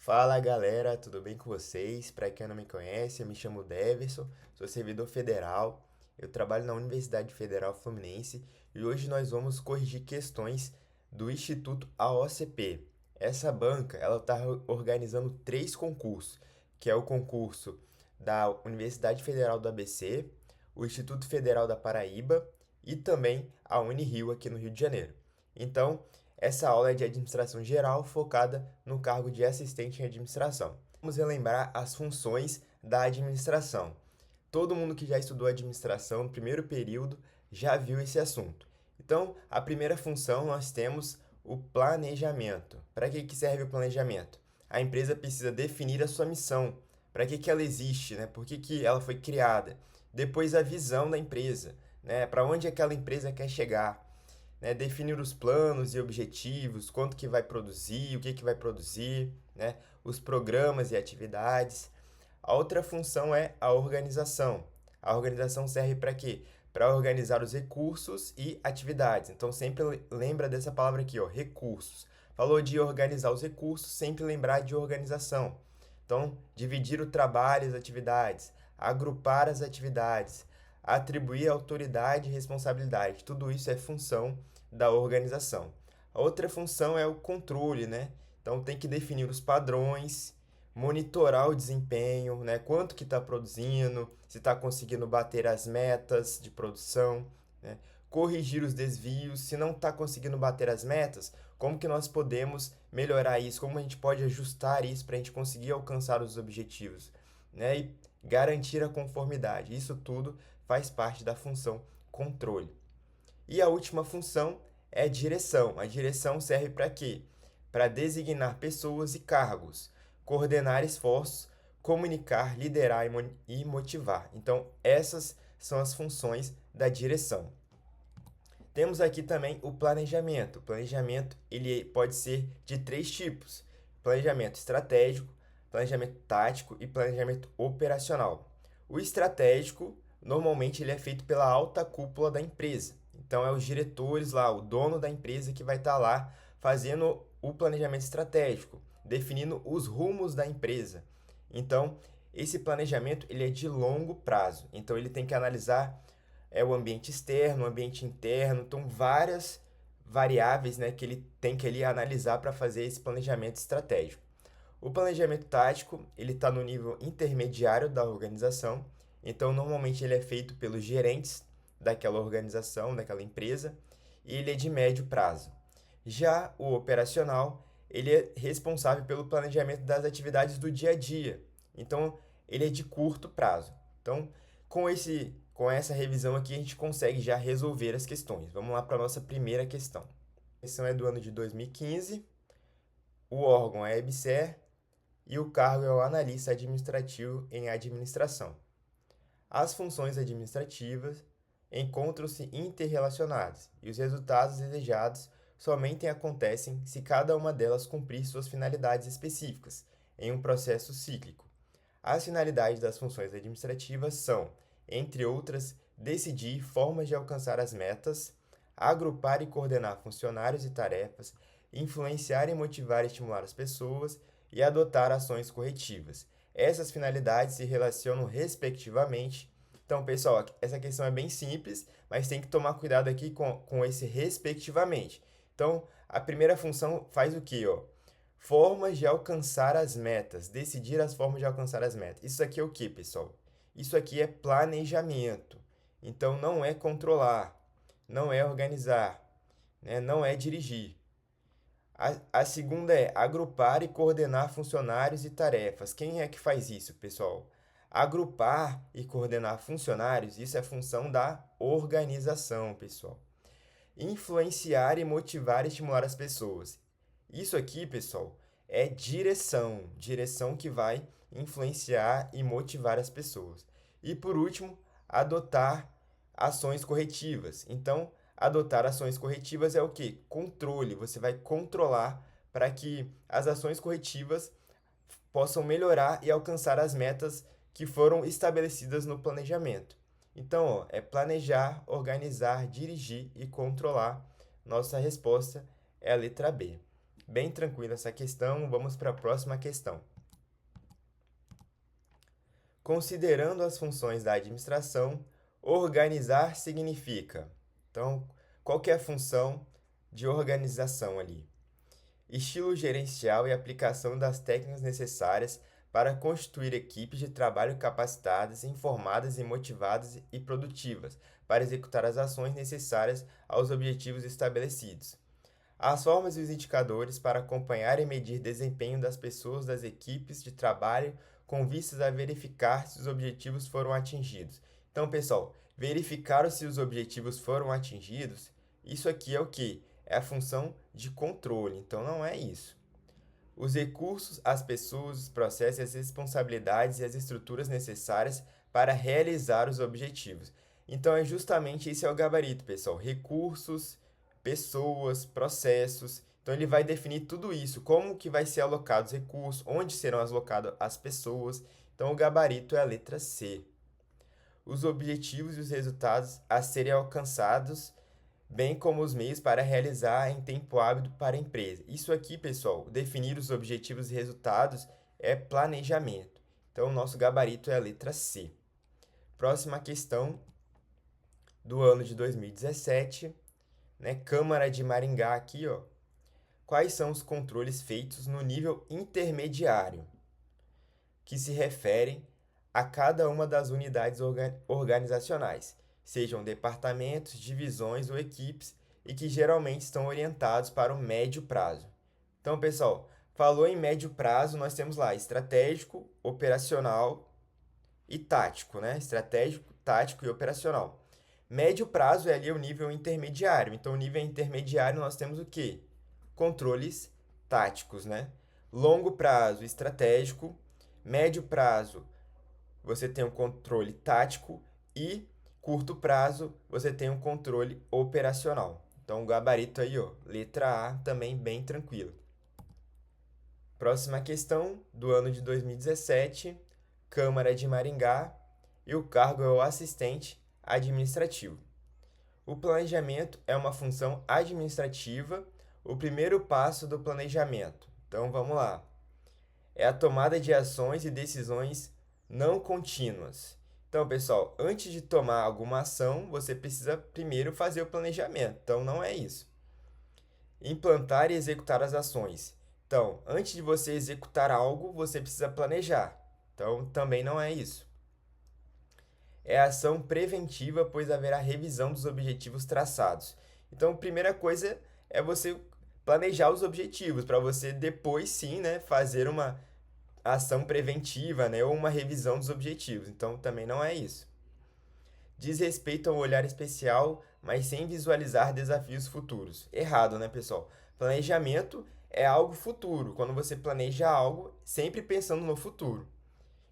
Fala galera, tudo bem com vocês? Para quem não me conhece, eu me chamo Deverson, sou servidor federal, eu trabalho na Universidade Federal Fluminense e hoje nós vamos corrigir questões do Instituto AOCP. Essa banca, ela está organizando três concursos, que é o concurso da Universidade Federal do ABC, o Instituto Federal da Paraíba e também a Unirio aqui no Rio de Janeiro. Então, essa aula é de administração geral focada no cargo de assistente em administração. Vamos relembrar as funções da administração. Todo mundo que já estudou administração no primeiro período já viu esse assunto. Então, a primeira função nós temos o planejamento. Para que serve o planejamento? A empresa precisa definir a sua missão. Para que ela existe, né? Por que ela foi criada? Depois a visão da empresa, né? Para onde aquela empresa quer chegar, né, definir os planos e objetivos, quanto que vai produzir, o que vai produzir, né, os programas e atividades. A outra função é a organização. A organização serve para quê? Para organizar os recursos e atividades. Então sempre lembra dessa palavra aqui, ó, recursos. Falou de organizar os recursos, sempre lembrar de organização. Então, dividir o trabalho e as atividades, agrupar as atividades, atribuir autoridade e responsabilidade. Tudo isso é função da organização. A outra função é o controle, né? Então tem que definir os padrões, monitorar o desempenho, né? Quanto que está produzindo, se está conseguindo bater as metas de produção, né? Corrigir os desvios, se não está conseguindo bater as metas, como que nós podemos melhorar isso? Como a gente pode ajustar isso para a gente conseguir alcançar os objetivos, né? E garantir a conformidade. Isso tudo faz parte da função controle. E a última função é direção. A direção serve para quê? Para designar pessoas e cargos, coordenar esforços, comunicar, liderar e motivar. Então, essas são as funções da direção. Temos aqui também o planejamento. O planejamento ele pode ser de três tipos: planejamento estratégico, planejamento tático e planejamento operacional. O estratégico, normalmente ele é feito pela alta cúpula da empresa. Então é os diretores lá, o dono da empresa que vai estar lá fazendo o planejamento estratégico, definindo os rumos da empresa. Então, esse planejamento ele é de longo prazo. Então ele tem que analisar o ambiente externo, o ambiente interno, então várias variáveis, né, que ele tem que ali analisar para fazer esse planejamento estratégico. O planejamento tático, ele está no nível intermediário da organização, então normalmente ele é feito pelos gerentes daquela organização, daquela empresa, e ele é de médio prazo. Já o operacional, ele é responsável pelo planejamento das atividades do dia a dia, então ele é de curto prazo. Então, com essa revisão aqui, a gente consegue já resolver as questões. Vamos lá para a nossa primeira questão. A questão é do ano de 2015, o órgão é a EBSER e o cargo é o analista administrativo em administração. As funções administrativas encontram-se interrelacionadas e os resultados desejados somente acontecem se cada uma delas cumprir suas finalidades específicas em um processo cíclico. As finalidades das funções administrativas são, entre outras, decidir formas de alcançar as metas, agrupar e coordenar funcionários e tarefas, influenciar e motivar e estimular as pessoas e adotar ações corretivas. Essas finalidades se relacionam respectivamente. Então, pessoal, essa questão é bem simples, mas tem que tomar cuidado aqui com esse respectivamente. Então, a primeira função faz o quê? Ó? Formas de alcançar as metas, decidir as formas de alcançar as metas. Isso aqui é o que, pessoal? Isso aqui é planejamento. Então, não é controlar, não é organizar, né? Não é dirigir. A segunda é agrupar e coordenar funcionários e tarefas. Quem é que faz isso, pessoal? Agrupar e coordenar funcionários, isso é função da organização, pessoal. Influenciar e motivar e estimular as pessoas. Isso aqui, pessoal, é direção. Direção que vai influenciar e motivar as pessoas. E por último, adotar ações corretivas. Então, adotar ações corretivas é o que? Controle. Você vai controlar para que as ações corretivas possam melhorar e alcançar as metas que foram estabelecidas no planejamento. Então, ó, é planejar, organizar, dirigir e controlar. Nossa resposta é a letra B. bem tranquila essa questão. Vamos para a próxima questão. Considerando as funções da administração, organizar significa. Então, qual que é a função de organização ali? Estilo gerencial e aplicação das técnicas necessárias para constituir equipes de trabalho capacitadas, informadas e motivadas e produtivas para executar as ações necessárias aos objetivos estabelecidos. As formas e os indicadores para acompanhar e medir desempenho das pessoas das equipes de trabalho com vistas a verificar se os objetivos foram atingidos. Então, pessoal, verificar se os objetivos foram atingidos, isso aqui é o que? É a função de controle, então não é isso. Os recursos, as pessoas, os processos, as responsabilidades e as estruturas necessárias para realizar os objetivos. Então, é justamente esse é o gabarito, pessoal. Recursos, pessoas, processos. Então, ele vai definir tudo isso, como que vai ser alocados os recursos, onde serão alocadas as pessoas. Então, o gabarito é a letra C. Os objetivos e os resultados a serem alcançados, bem como os meios para realizar em tempo hábil para a empresa. Isso aqui, pessoal, definir os objetivos e resultados é planejamento. Então, o nosso gabarito é a letra C. Próxima questão do ano de 2017, né? Câmara de Maringá aqui, ó. Quais são os controles feitos no nível intermediário, que se referem a cada uma das unidades organizacionais, sejam departamentos, divisões ou equipes, e que geralmente estão orientados para o médio prazo. Então, pessoal, falou em médio prazo, nós temos lá estratégico, operacional e tático, né? Estratégico, tático e operacional. Médio prazo é ali o nível intermediário. Então, o nível intermediário nós temos o quê? Controles táticos, né? Longo prazo, estratégico. Médio prazo, você tem um controle tático. E curto prazo, você tem um controle operacional. Então, o gabarito aí, ó, letra A, também bem tranquilo. Próxima questão, do ano de 2017, Câmara de Maringá, e o cargo é o assistente administrativo. O planejamento é uma função administrativa, o primeiro passo do planejamento. Então, vamos lá. É a tomada de ações e decisões não contínuas. Então, pessoal, antes de tomar alguma ação, você precisa primeiro fazer o planejamento. Então, não é isso. Implantar e executar as ações. Então, antes de você executar algo, você precisa planejar. Então, também não é isso. É ação preventiva, pois haverá revisão dos objetivos traçados. Então, a primeira coisa é você planejar os objetivos, para você depois sim, né, fazer uma ação preventiva, né, ou uma revisão dos objetivos. Então, também não é isso. Diz respeito a um olhar especial, mas sem visualizar desafios futuros. Errado, né, pessoal? Planejamento é algo futuro. Quando você planeja algo, sempre pensando no futuro.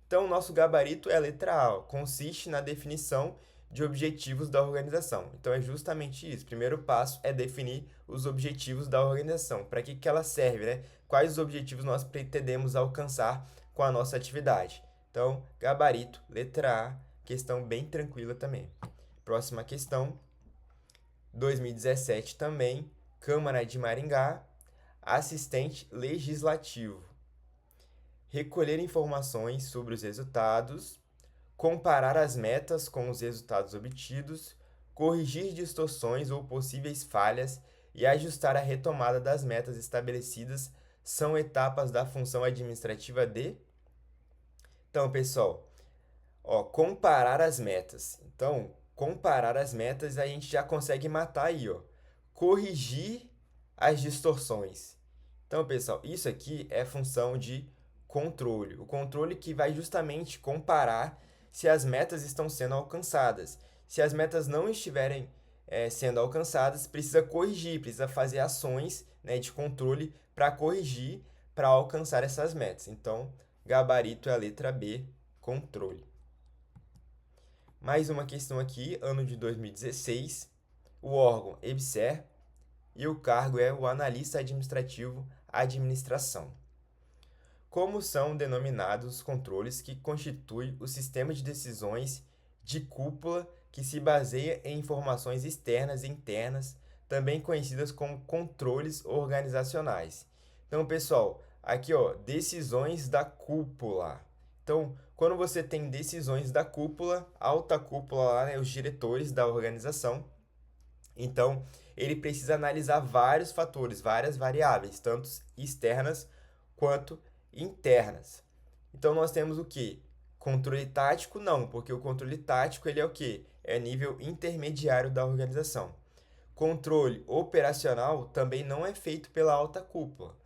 Então, o nosso gabarito é a letra A, ó, consiste na definição de objetivos da organização. Então, é justamente isso. O primeiro passo é definir os objetivos da organização. Para que ela serve, né? Quais os objetivos nós pretendemos alcançar com a nossa atividade. Então, gabarito, letra A, questão bem tranquila também. Próxima questão, 2017 também, Câmara de Maringá, assistente legislativo. Recolher informações sobre os resultados, comparar as metas com os resultados obtidos, corrigir distorções ou possíveis falhas e ajustar a retomada das metas estabelecidas são etapas da função administrativa de... Então, pessoal, ó, comparar as metas. Então, comparar as metas a gente já consegue matar aí, ó. Corrigir as distorções. Então, pessoal, isso aqui é função de controle. O controle que vai justamente comparar se as metas estão sendo alcançadas. Se as metas não estiverem sendo alcançadas, precisa corrigir, precisa fazer ações, né, de controle para corrigir, para alcançar essas metas. Então, gabarito é a letra B, controle. Mais uma questão aqui, ano de 2016, o órgão EBSER e o cargo é o analista administrativo administração. Como são denominados os controles que constituem o sistema de decisões de cúpula que se baseia em informações externas e internas, também conhecidas como controles organizacionais. Então, pessoal, aqui, ó, decisões da cúpula. Então, quando você tem decisões da cúpula, alta cúpula lá, né, os diretores da organização, então ele precisa analisar vários fatores, várias variáveis, tanto externas quanto internas. Então nós temos o que? Controle tático não, porque o controle tático ele é o que? É nível intermediário da organização. Controle operacional também não é feito pela alta cúpula.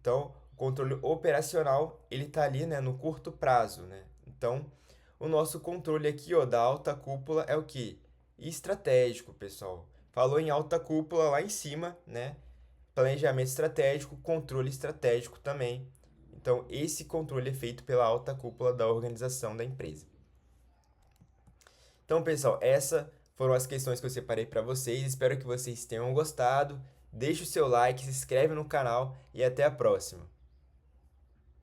Então, o controle operacional ele está ali, né, no curto prazo, né? Então, o nosso controle aqui, ó, da alta cúpula é o que? Estratégico, pessoal. Falou em alta cúpula lá em cima, né? Planejamento estratégico, controle estratégico também. Então, esse controle é feito pela alta cúpula da organização da empresa. Então, pessoal, essas foram as questões que eu separei para vocês. Espero que vocês tenham gostado. Deixe o seu like, se inscreve no canal e até a próxima.